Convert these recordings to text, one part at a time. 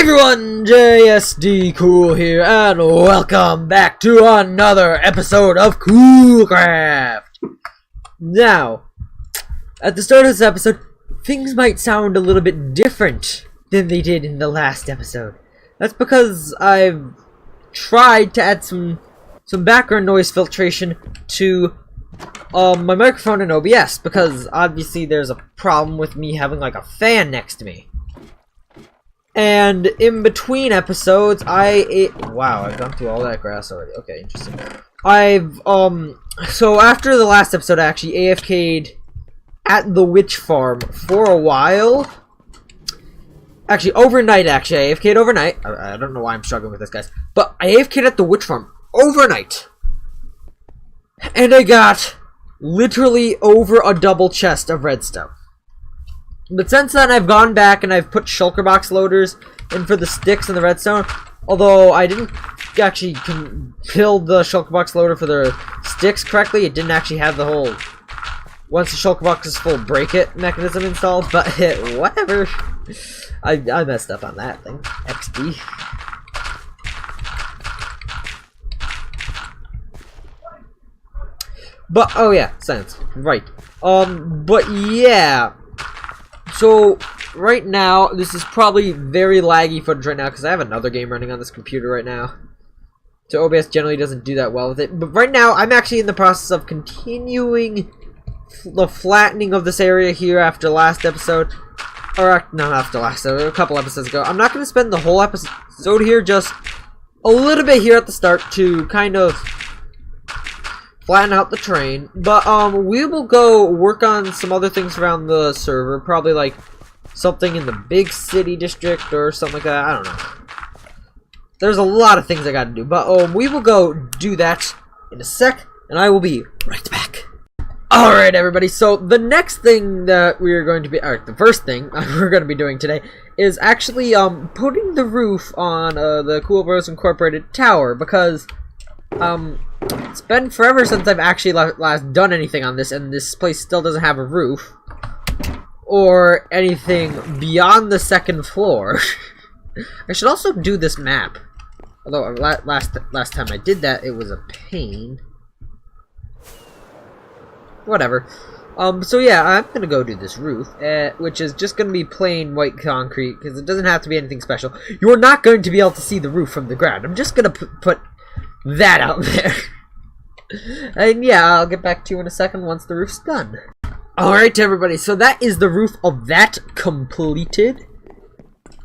everyone, JSD Cool here, and welcome back to another episode of Coolcraft. Now, at the start of this episode, things might sound a little bit different than they did in the last episode. That's because I've tried to add some background noise filtration to my microphone in OBS, because obviously there's a problem with me having like a fan next to me. And in between episodes, wow, I've gone through all that grass already. Okay, interesting. So after the last episode, I actually AFK'd at the witch farm for a while. Actually, overnight, I AFK'd overnight. I don't know why I'm struggling with this, guys. But I AFK'd at the witch farm overnight. And I got literally over a double chest of redstone. But since then, I've gone back and I've put shulker box loaders in for the sticks and the redstone. Although I didn't actually build the shulker box loader for the sticks correctly. It didn't actually have the whole once the shulker box is full break it mechanism installed. But whatever. I messed up on that thing. XD. But oh yeah, science. Right. But yeah. So, right now, this is probably very laggy footage right now, because I have another game running on this computer right now. So OBS generally doesn't do that well with it. But right now, I'm actually in the process of continuing the flattening of this area here after last episode. Or, not after last episode, a couple episodes ago. I'm not going to spend the whole episode here, just a little bit here at the start to kind of flatten out the terrain, but we will go work on some other things around the server, probably like something in the big city district or something like that. I don't know. There's a lot of things I gotta do, but we will go do that in a sec, and I will be right back. Alright everybody, so the next thing that we are going to be, the first thing we're going to be doing today is actually putting the roof on the Cool Bros Incorporated tower, because it's been forever since I've actually last done anything on this, and this place still doesn't have a roof or anything beyond the second floor. I should also do this map, although last time I did that it was a pain. Whatever. So yeah, I'm gonna go do this roof, which is just gonna be plain white concrete, because it doesn't have to be anything special. You're not going to be able to see the roof from the ground. I'm just gonna put that out there. And yeah, I'll get back to you in a second once the roof's done. Alright everybody, so that is the roof of that completed.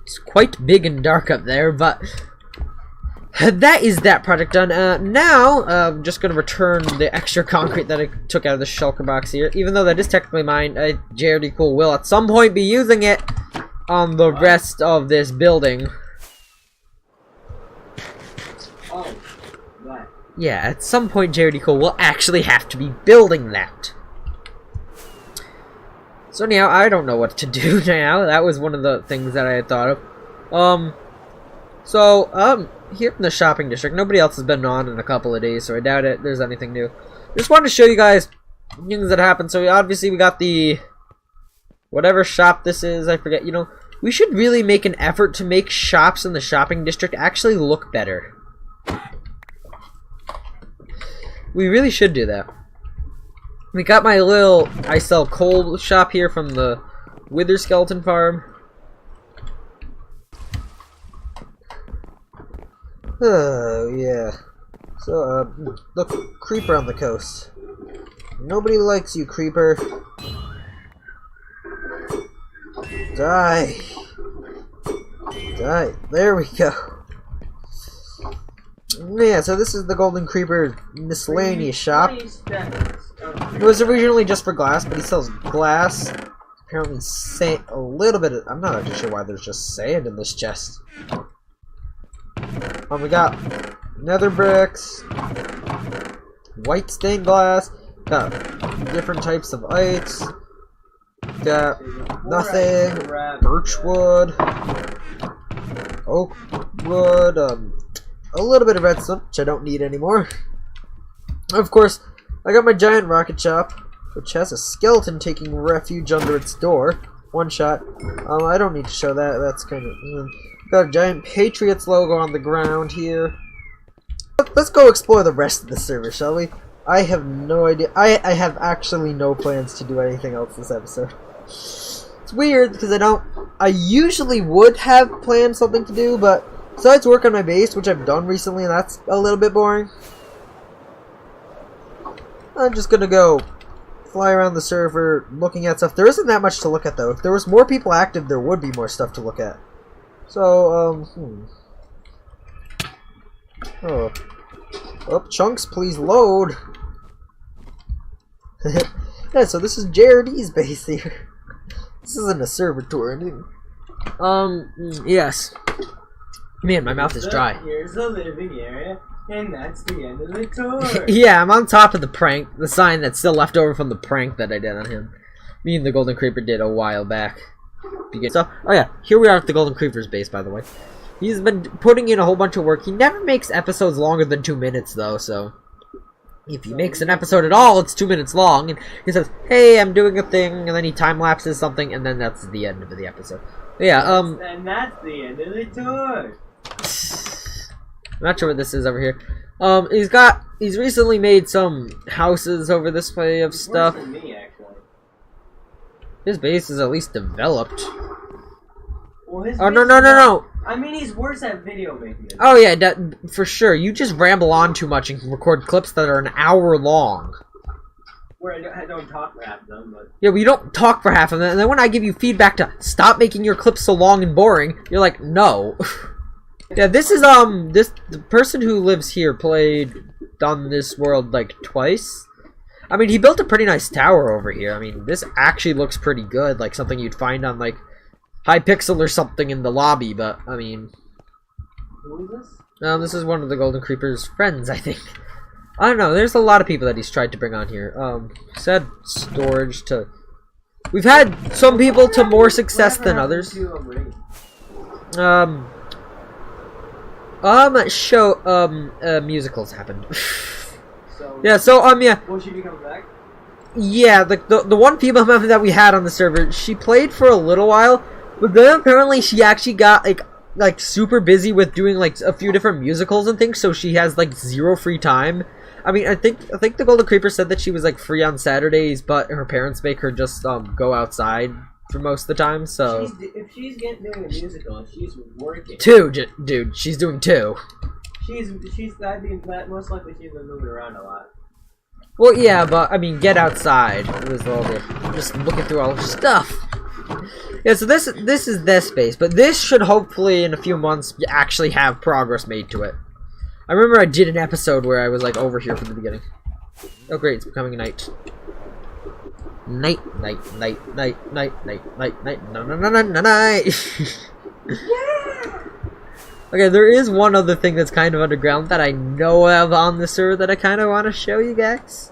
It's quite big and dark up there, but that is that project done. Now, I'm just going to return the extra concrete that I took out of the shulker box here. Even though that is technically mine, JRD Cool will at some point be using it on the rest of this building. Oh. Yeah, at some point JRD Cole will actually have to be building that. So anyhow, I don't know what to do now. That was one of the things that I had thought of. Here in the shopping district, nobody else has been on in a couple of days, so I doubt there's anything new. Just wanted to show you guys things that happened. So obviously we got the whatever shop this is, I forget. You know, we should really make an effort to make shops in the shopping district actually look better. We really should do that. We got my little I sell coal shop here from the Wither Skeleton farm. Oh, yeah. So, look, creeper on the coast. Nobody likes you, creeper. Die. Die. There we go. Yeah, so this is the Golden Creeper miscellaneous shop. It was originally just for glass, but he sells glass. Apparently sand, a little bit of, I'm not actually sure why there's just sand in this chest. We got nether bricks, white stained glass, got different types of ites, got nothing, birch wood, oak wood, a little bit of redstone, which I don't need anymore. Of course, I got my giant rocket shop, which has a skeleton taking refuge under its door. one shot. I don't need to show that. That's kind of got a giant Patriots logo on the ground here. Let's go explore the rest of the server, shall we? I have no idea. I have actually no plans to do anything else this episode. It's weird because I usually would have planned something to do, but besides work on my base, which I've done recently, and that's a little bit boring, I'm just gonna go fly around the server looking at stuff. There isn't that much to look at, though. If there was more people active, there would be more stuff to look at. So, Oh, chunks, please load. Yeah, so this is JRD's base here. This isn't a server tour or anything. Yes. Man, my mouth is dry. Here's the living area, and that's the end of the tour. Yeah, I'm on top of the prank, the sign that's still left over from the prank that I did on him. Me and the Golden Creeper did a while back. So, oh yeah, here we are at the Golden Creeper's base, by the way. He's been putting in a whole bunch of work. He never makes episodes longer than 2 minutes, though, so if he makes an episode at all, it's 2 minutes long, and he says, hey, I'm doing a thing, and then he time-lapses something, and then that's the end of the episode. But yeah, and that's the end of the tour. I'm not sure what this is over here. He's recently made some houses over this way of stuff. Worse than me, actually. His base is at least developed. Well, his oh, no. I mean, he's worse at video making. Oh, yeah, for sure. You just ramble on too much and can record clips that are an hour long. Where I don't talk for half of them, but... Yeah, well, you don't talk for half of them, and then when I give you feedback to stop making your clips so long and boring, you're like, no. Yeah, this is, the person who lives here played on this world, like, twice. I mean, he built a pretty nice tower over here. I mean, this actually looks pretty good, like something you'd find on, like, Hypixel or something in the lobby, but, I mean... Who is this? This is one of the Golden Creeper's friends, I think. I don't know, there's a lot of people that he's tried to bring on here. Said storage to... We've had some people to more success than others. Musicals happened. Yeah, so, yeah. Will she be coming back? Yeah, the one female member that we had on the server, she played for a little while, but then apparently she actually got, like super busy with doing, like, a few different musicals and things, so she has, like, zero free time. I mean, I think the Golden Creeper said that she was, like, free on Saturdays, but her parents make her just, go outside for most of the time, so... If she's doing a musical, she's working. Dude, she's doing 2. That'd be most likely she's been moving around a lot. Well, yeah, but, I mean, get outside. It was all the... Just looking through all the stuff. Yeah, so this is this base, but this should hopefully, in a few months, actually have progress made to it. I remember I did an episode where I was, like, over here from the beginning. Oh, great, it's becoming night. Night. Yeah! Okay, there is one other thing that's kind of underground that I know of on the server that I kind of want to show you guys.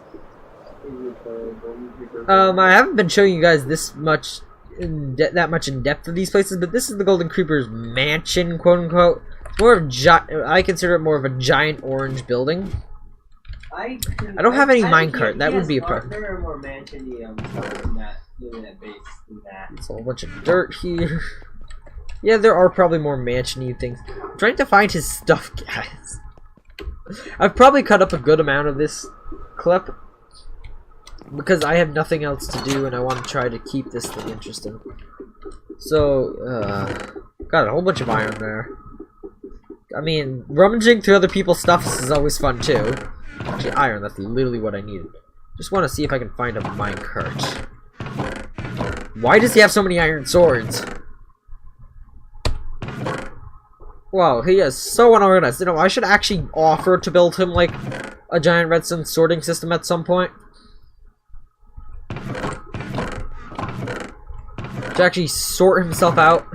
I haven't been showing you guys this much, that much in depth of these places, but this is the Golden Creeper's mansion, quote unquote. It's more of I consider it more of a giant orange building. I don't have any minecart. That would be a problem. There are more mansion-y stuff in that base than that. It's a whole bunch of dirt here. Yeah, there are probably more mansion-y things. I'm trying to find his stuff, guys. I've probably cut up a good amount of this clip because I have nothing else to do and I want to try to keep this thing interesting. So, got a whole bunch of iron there. I mean, rummaging through other people's stuff is always fun too. Actually, iron, that's literally what I needed. Just want to see if I can find a minecart. Why does he have so many iron swords? Wow, he is so unorganized. You know, I should actually offer to build him, like, a giant redstone sorting system at some point. To actually sort himself out.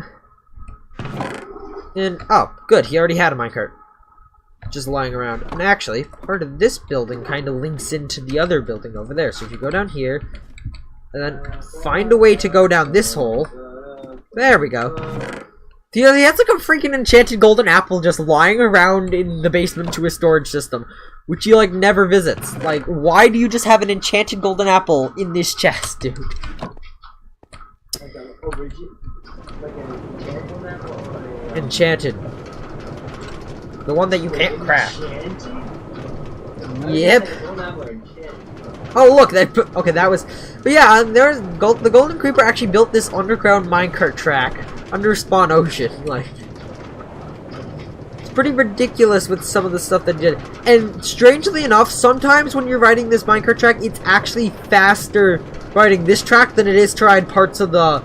And, oh, good, he already had a minecart. Just lying around. And actually, part of this building kind of links into the other building over there. So if you go down here, and then find a way to go down this hole. There we go. He has like a freaking enchanted golden apple just lying around in the basement to his storage system, which he like never visits. Like, why do you just have an enchanted golden apple in this chest, dude? Like an enchanted map or Enchanted. The one that you can't craft. Enchanted? Yep. Enchanted. Oh look, they put, okay, that was, but yeah, there's the Golden Creeper actually built this underground minecart track under Spawn Ocean. Like, it's pretty ridiculous with some of the stuff that did. And strangely enough, sometimes when you're riding this minecart track, it's actually faster riding this track than it is to ride parts of the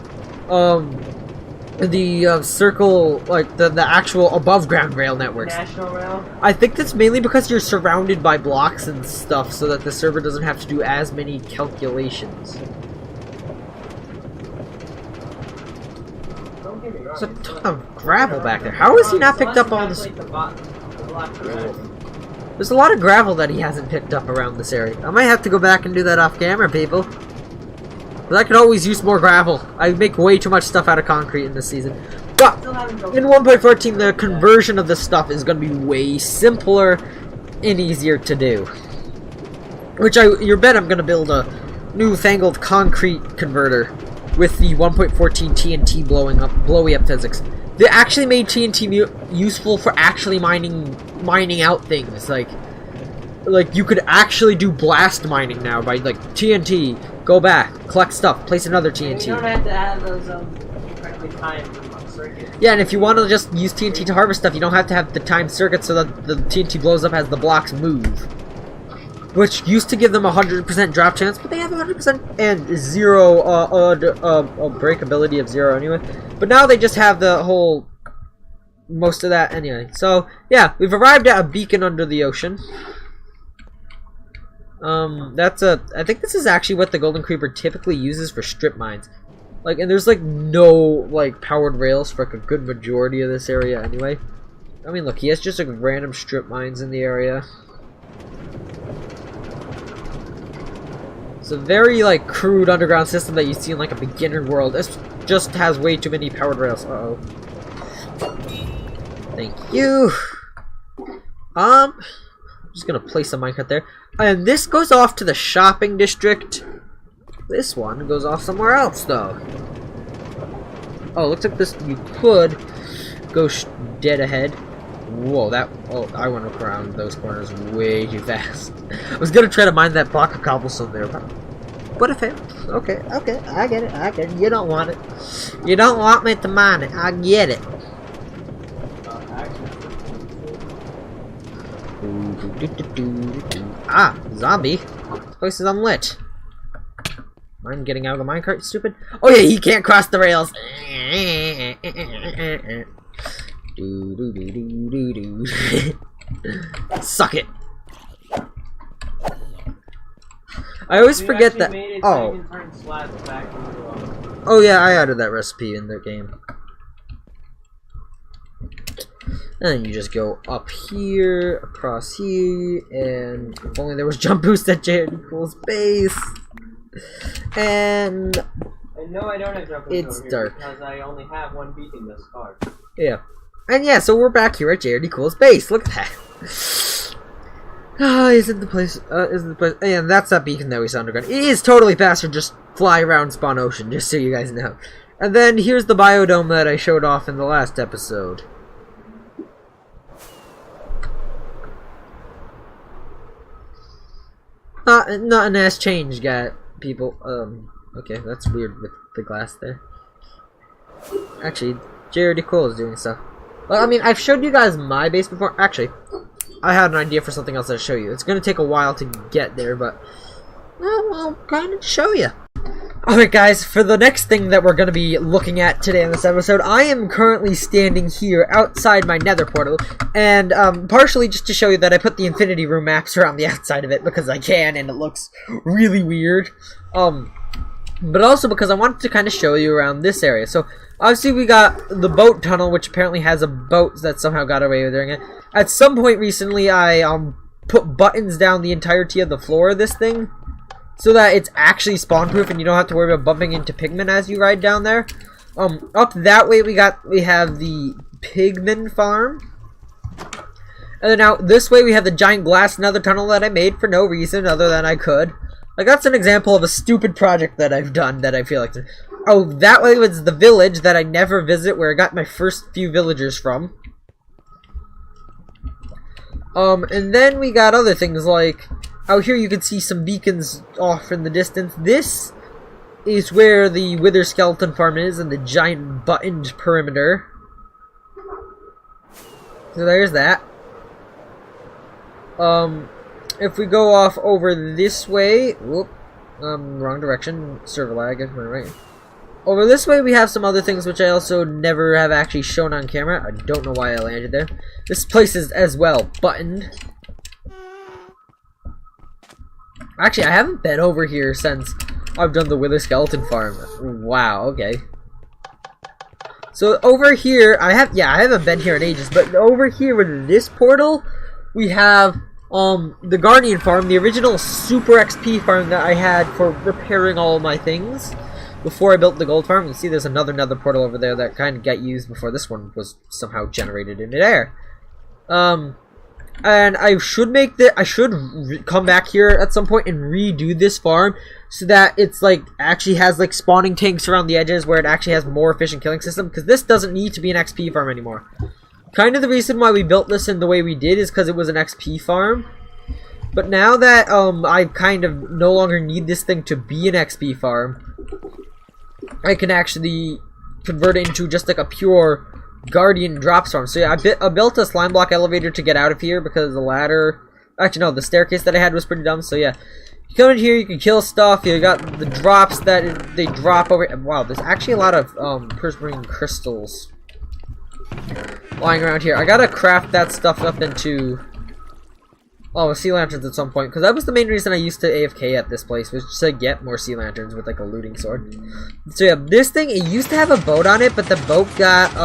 circle, like the actual above ground rail networks. National Rail? I think that's mainly because you're surrounded by blocks and stuff, so that the server doesn't have to do as many calculations. There's a ton of gravel back there. How has he not picked up all this? There's a lot of gravel that he hasn't picked up around this area. I might have to go back and do that off camera, people. But I could always use more gravel. I make way too much stuff out of concrete in this season. But in 1.14, the conversion of this stuff is going to be way simpler and easier to do. Which you bet I'm going to build a newfangled concrete converter with the 1.14 TNT blowy up physics. They actually made TNT useful for actually mining out things. Like you could actually do blast mining now by like TNT. Go back, collect stuff, place another TNT. You don't have to add those correctly timed circuits. Yeah, and if you want to just use TNT to harvest stuff, you don't have to have the timed circuit so that the TNT blows up as the blocks move. Which used to give them a 100% drop chance, but they have 100% and zero breakability of 0 anyway. But now they just have the whole most of that anyway. So yeah, we've arrived at a beacon under the ocean. I think this is actually what the Golden Creeper typically uses for strip mines. Like, and there's like no like powered rails for like a good majority of this area anyway. I mean, look, he has just like random strip mines in the area. It's a very like crude underground system that you see in like a beginner world. This just has way too many powered rails. Uh-oh. Thank you. I'm just gonna place a minecart there. And this goes off to the shopping district. This one goes off somewhere else, though. Oh, looks like this. You could go dead ahead. Whoa, that. Oh, I went around those corners way too fast. I was gonna try to mine that block of cobblestone there, but it failed. Okay, I get it. You don't want it. You don't want me to mine it. I get it. Ah, zombie. This place is unlit. I'm getting out of the minecart, stupid. Oh yeah, he can't cross the rails. Suck it. I always forget that. Oh. Oh yeah, I added that recipe in the game. And then you just go up here, across here, and if only there was jump boost at JRD Cool's base. And no, I don't have jump boost it's dark because I only have one beacon this far. Yeah, and yeah, so we're back here at JRD Cool's base. Look at that. Ah, isn't the place? And that's that beacon that we saw underground. It is totally faster. Just fly around Spawn Ocean, just so you guys know. And then here's the biodome that I showed off in the last episode. Nothing has changed, people. Okay, that's weird with the glass there. Actually, JRD Cool is doing stuff. Well, I mean, I've showed you guys my base before. Actually, I had an idea for something else to show you. It's gonna take a while to get there, but I'll kind of show you. Alright guys, for the next thing that we're going to be looking at today in this episode, I am currently standing here outside my nether portal, and partially just to show you that I put the infinity room maps around the outside of it because I can, and it looks really weird. But also because I wanted to kind of show you around this area. So, obviously we got the boat tunnel, which apparently has a boat that somehow got away with doing it. At some point recently, I put buttons down the entirety of the floor of this thing, so that it's actually spawn-proof and you don't have to worry about bumping into pigmen as you ride down there. Up that way we have the pigmen farm. And then out this way we have the giant glass nether tunnel that I made for no reason other than I could. Like, that's an example of a stupid project that I've done that I feel like. Oh, that way was the village that I never visit, where I got my first few villagers from. And then we got other things like, out here you can see some beacons off in the distance. This is where the Wither Skeleton Farm is, and the giant buttoned perimeter. So there's that. If we go off over this way, whoop, wrong direction, server lag, right. Over this way we have some other things which I also never have actually shown on camera. I don't know why I landed there. This place is as well buttoned. Actually, I haven't been over here since I've done the Wither Skeleton Farm. Wow, okay. So over here, I haven't been here in ages, but over here with this portal, we have the Guardian Farm, the original Super XP farm that I had for repairing all my things before I built the Gold Farm. You see there's another nether portal over there that kind of got used before this one was somehow generated in midair. And I should make come back here at some point and redo this farm so that it's like actually has like spawning tanks around the edges where it actually has more efficient killing system, because this doesn't need to be an XP farm anymore. Kind of the reason why we built this in the way we did is because it was an XP farm. But now that I kind of no longer need this thing to be an XP farm, I can actually convert it into just like a pure Guardian drops farm. So yeah, I built a slime block elevator to get out of here because the ladder, actually no, the staircase that I had was pretty dumb. So yeah, you come in here, you can kill stuff. You got the drops that they drop over. Wow, there's actually a lot of prismarine crystals lying around here. I gotta craft that stuff up into sea lanterns at some point, because that was the main reason I used to AFK at this place, was just to get more sea lanterns with like a looting sword. So yeah, this thing, it used to have a boat on it, but the boat got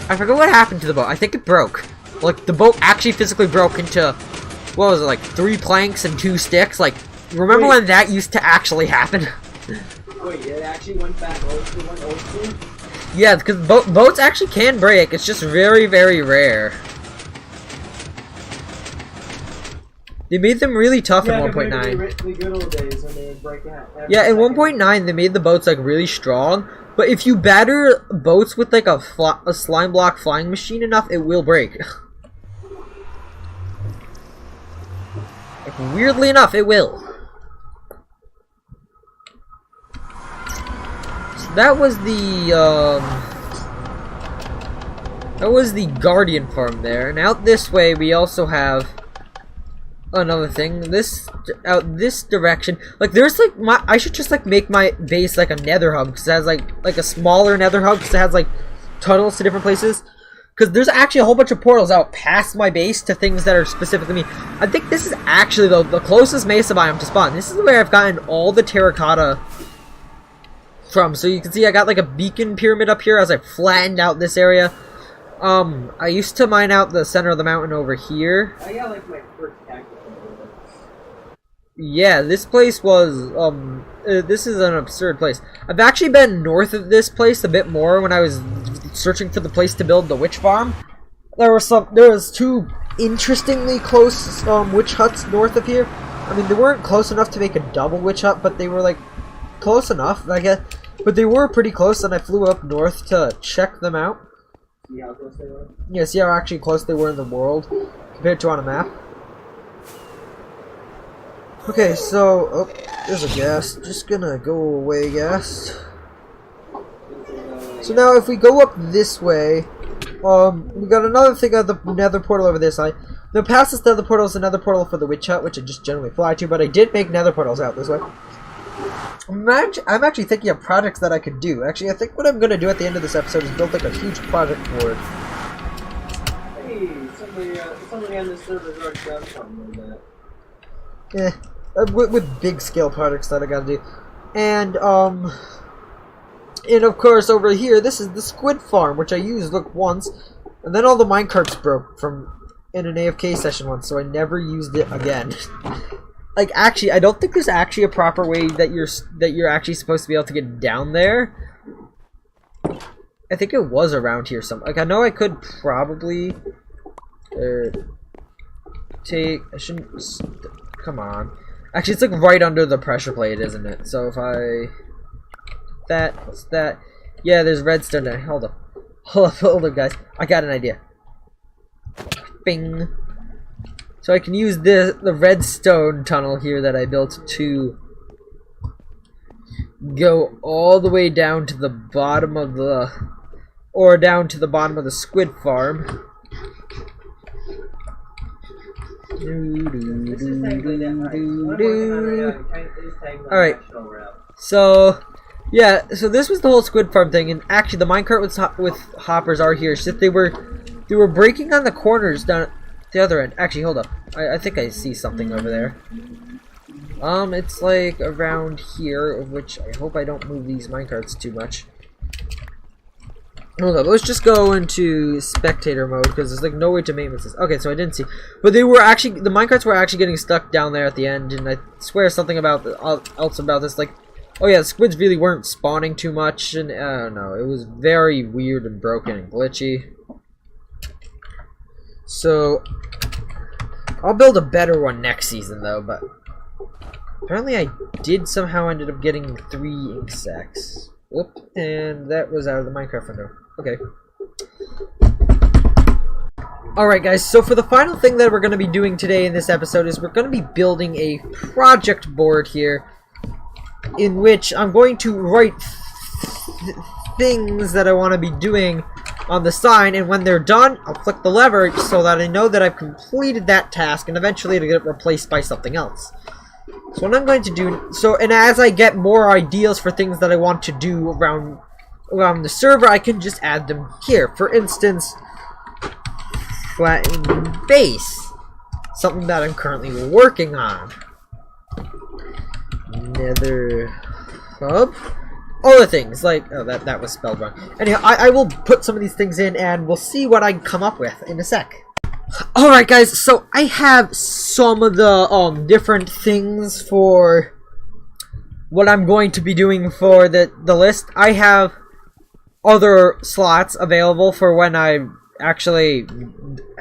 I forgot what happened to the boat. I think it broke. Like, the boat actually physically broke into, what was it, like 3 planks and 2 sticks? Like, remember when that used to actually happen? Wait, it actually went back old school? Yeah, because boats actually can break. It's just very, very rare. They made them really tough in 1.9. The good old days when they would break out. Yeah, in 1.9 they made the boats like really strong, but if you batter boats with like a slime block flying machine enough, it will break. Like, weirdly enough, it will. So that was the Guardian farm there, and out this way we also have another thing. Out this direction, like there's like I should just like make my base like a nether hub, because it has like a smaller nether hub, because it has like tunnels to different places. Because there's actually a whole bunch of portals out past my base to things that are specifically me. I think this is actually the closest mesa biome to spawn. This is where I've gotten all the terracotta from. So you can see I got like a beacon pyramid up here as I flattened out this area. I used to mine out the center of the mountain over here. I got like my first cactus. Yeah, this place was, this is an absurd place. I've actually been north of this place a bit more when I was searching for the place to build the witch farm. There was 2 interestingly close, witch huts north of here. I mean, they weren't close enough to make a double witch hut, but they were, like, close enough, I guess. But they were pretty close, and I flew up north to check them out. See how close they were? Yeah, see how actually close they were in the world compared to on a map. Okay, so, oh, there's a ghast. Just gonna go away, ghast. So now if we go up this way, we got another thing at the nether portal over this side. Now past this nether portal is another portal for the witch hut, which I just generally fly to, but I did make nether portals out this way. I'm actually thinking of projects that I could do. Actually, I think what I'm gonna do at the end of this episode is build like a huge project board. Hey, somebody on this server has already done something like that. Eh. With big scale projects that I gotta do. And of course over here, this is the squid farm, which I used once, and then all the minecarts broke from in an AFK session once, so I never used it again. Like, actually, I don't think there's actually a proper way that you're actually supposed to be able to get down there. I think it was around here like, I know I could probably I shouldn't, come on. Actually, it's like right under the pressure plate, isn't it? So if I that? What's that? Yeah, there's redstone there. Hold up. Hold up, guys. I got an idea. Bing. So I can use the redstone tunnel here that I built to go all the way down to the bottom of the, or down to the bottom of the squid farm. Alright. So, yeah, so this was the whole squid farm thing, and actually the minecart with hoppers are here. It's just they were breaking on the corners down at the other end. Actually, hold up. I think I see something over there. It's like around here, which I hope I don't move these minecarts too much. Hold up, let's just go into spectator mode because there's like no way to maintenance this. Okay, so I didn't see, but they were actually, the minecarts were actually getting stuck down there at the end, and I swear something about else about this, like, oh yeah, the squids really weren't spawning too much, and I don't know, it was very weird and broken and glitchy. So I'll build a better one next season though, but apparently I did somehow ended up getting 3 ink sacs. Whoop, and that was out of the Minecraft window. Okay. Alright guys, so for the final thing that we're going to be doing today in this episode is we're going to be building a project board here in which I'm going to write things that I want to be doing on the sign, and when they're done, I'll click the lever so that I know that I've completed that task, and eventually it'll get replaced by something else. So what I'm going to do, and as I get more ideas for things that I want to do around the server, I can just add them here. For instance, flatten base, something that I'm currently working on. Nether hub, other things like, oh, that was spelled wrong. Anyhow, I will put some of these things in, and we'll see what I come up with in a sec. Alright guys, so I have some of the different things for what I'm going to be doing for the list. I have other slots available for when I actually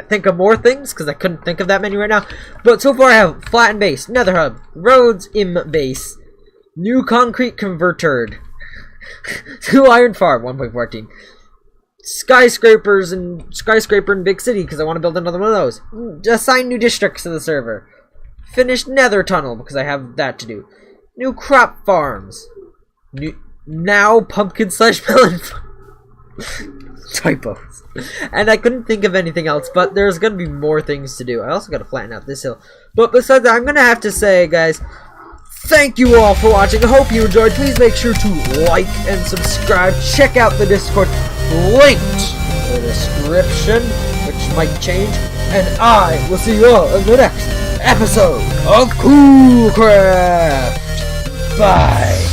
think of more things, because I couldn't think of that many right now. But so far I have flattened base, nether hub, roads in base, new concrete converter, 2 iron farm, 1.14. Skyscraper in big city because I want to build another one of those. Assign new districts to the server. Finish nether tunnel because I have that to do. New crop farms. Now pumpkin / melon typos. And I couldn't think of anything else, but there's gonna be more things to do. I also gotta flatten out this hill. But besides that, I'm gonna have to say, guys, thank you all for watching. I hope you enjoyed. Please make sure to like and subscribe. Check out the Discord linked in the description, which might change. And I will see you all in the next episode of Coolcraft. Bye.